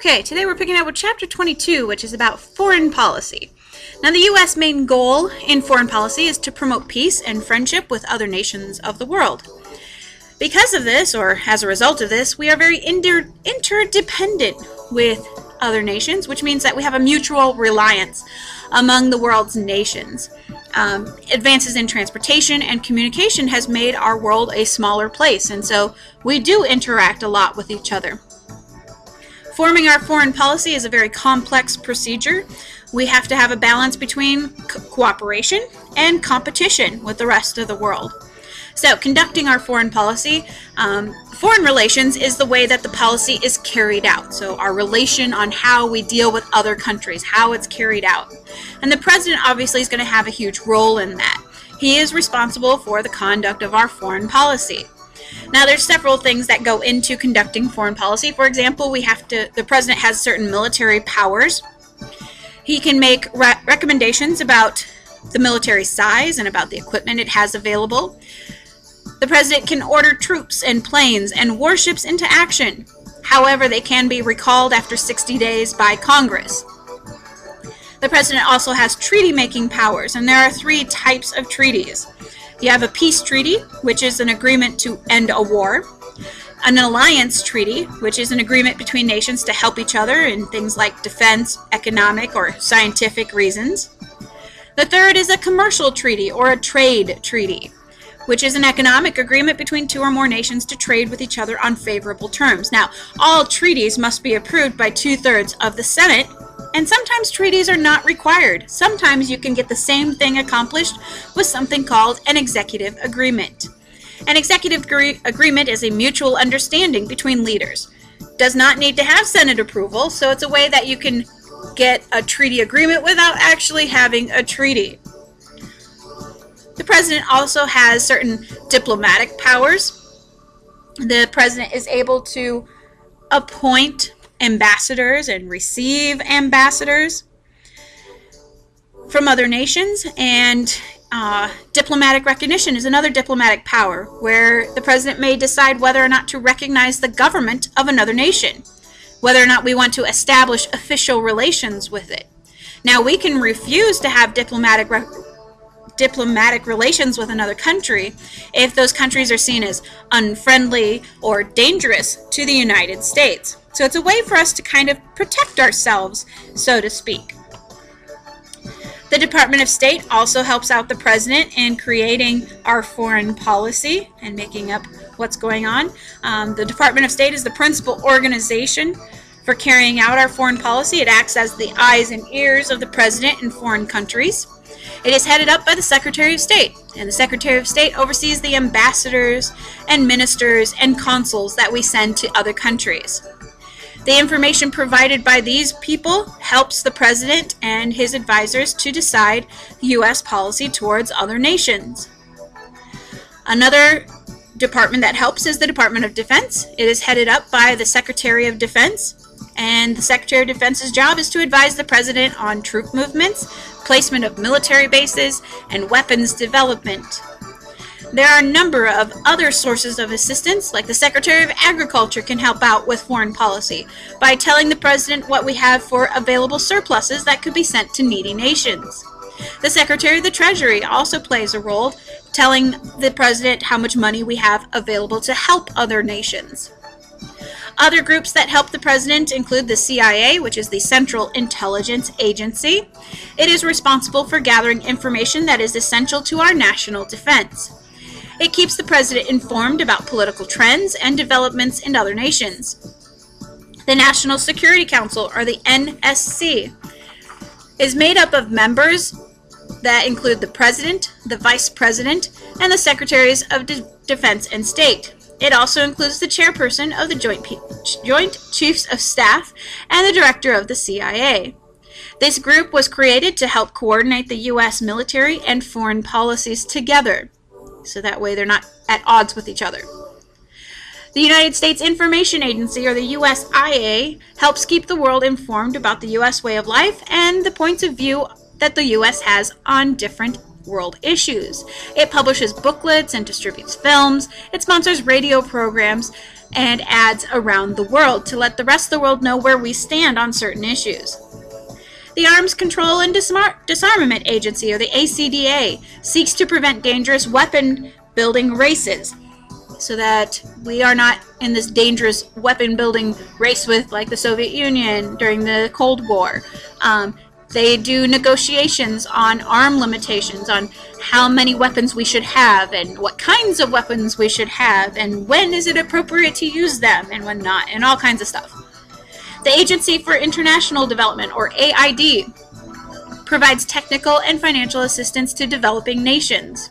Okay, today we're picking up with Chapter 22, which is about foreign policy. Now, the U.S. main goal in foreign policy is to promote peace and friendship with other nations of the world. Because of this, or as a result of this, we are very interdependent with other nations, which means that we have a mutual reliance among the world's nations. Advances in transportation and communication has made our world a smaller place, and so we do interact a lot with each other. Forming our foreign policy is a very complex procedure. We have to have a balance between cooperation and competition with the rest of the world. So, conducting our foreign policy, foreign relations is the way that the policy is carried out. So, our relation on how we deal with other countries, how it's carried out. And the president obviously is going to have a huge role in that. He is responsible for the conduct of our foreign policy. Now, there's several things that go into conducting foreign policy. For example, the president has certain military powers. He can make recommendations about the military size and about the equipment it has available. The president can order troops and planes and warships into action. However, they can be recalled after 60 days by Congress. The president also has treaty-making powers, and there are 3 types of treaties. You have a peace treaty, which is an agreement to end a war. An alliance treaty, which is an agreement between nations to help each other in things like defense, economic, or scientific reasons. The third is a commercial treaty, or a trade treaty, which is an economic agreement between 2 or more nations to trade with each other on favorable terms. Now, all treaties must be approved by 2/3 of the Senate, and sometimes treaties are not required. Sometimes you can get the same thing accomplished with something called an executive agreement. An executive agreement is a mutual understanding between leaders. Does not need to have Senate approval, so it's a way that you can get a treaty agreement without actually having a treaty. The president also has certain diplomatic powers. The president is able to appoint ambassadors and receive ambassadors from other nations, and diplomatic recognition is another diplomatic power where the president may decide whether or not to recognize the government of another nation, whether or not we want to establish official relations with it. Now, we can refuse to have diplomatic relations with another country if those countries are seen as unfriendly or dangerous to the United States. So it's a way for us to kind of protect ourselves, so to speak. The Department of State also helps out the president in creating our foreign policy and making up what's going on. The Department of State is the principal organization for carrying out our foreign policy. It acts as the eyes and ears of the president in foreign countries. It is headed up by the Secretary of State, and the Secretary of State oversees the ambassadors and ministers and consuls that we send to other countries. The information provided by these people helps the president and his advisors to decide U.S. policy towards other nations. Another department that helps is the Department of Defense. It is headed up by the Secretary of Defense, and the Secretary of Defense's job is to advise the president on troop movements, placement of military bases, and weapons development. There are a number of other sources of assistance, like the Secretary of Agriculture can help out with foreign policy by telling the president what we have for available surpluses that could be sent to needy nations. The Secretary of the Treasury also plays a role, telling the president how much money we have available to help other nations. Other groups that help the president include the CIA, which is the Central Intelligence Agency. It is responsible for gathering information that is essential to our national defense. It keeps the president informed about political trends and developments in other nations. The National Security Council, or the NSC, is made up of members that include the president, the vice president, and the secretaries of Defense and State. It also includes the chairperson of the Joint Chiefs of Staff and the director of the CIA. This group was created to help coordinate the U.S. military and foreign policies together, so that way they're not at odds with each other. The United States Information Agency, or the USIA, helps keep the world informed about the U.S. way of life and the points of view that the U.S. has on different world issues. It publishes booklets and distributes films. It sponsors radio programs and ads around the world to let the rest of the world know where we stand on certain issues. The Arms Control and Disarmament Agency, or the ACDA, seeks to prevent dangerous weapon-building races, so that we are not in this dangerous weapon-building race with, like, the Soviet Union during the Cold War. They do negotiations on arm limitations, on how many weapons we should have, and what kinds of weapons we should have, and when is it appropriate to use them, and when not, and all kinds of stuff. The Agency for International Development, or AID, provides technical and financial assistance to developing nations.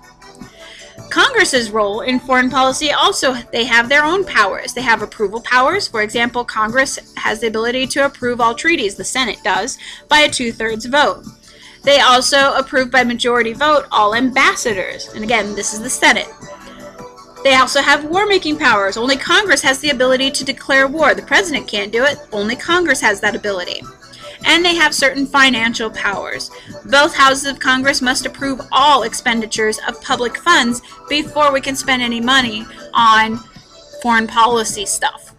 Congress's role in foreign policy also, they have their own powers. They have approval powers. For example, Congress has the ability to approve all treaties, the Senate does, by a 2/3 vote. They also approve by majority vote all ambassadors. And again, this is the Senate. They also have war-making powers. Only Congress has the ability to declare war. The president can't do it. Only Congress has that ability. And they have certain financial powers. Both houses of Congress must approve all expenditures of public funds before we can spend any money on foreign policy stuff.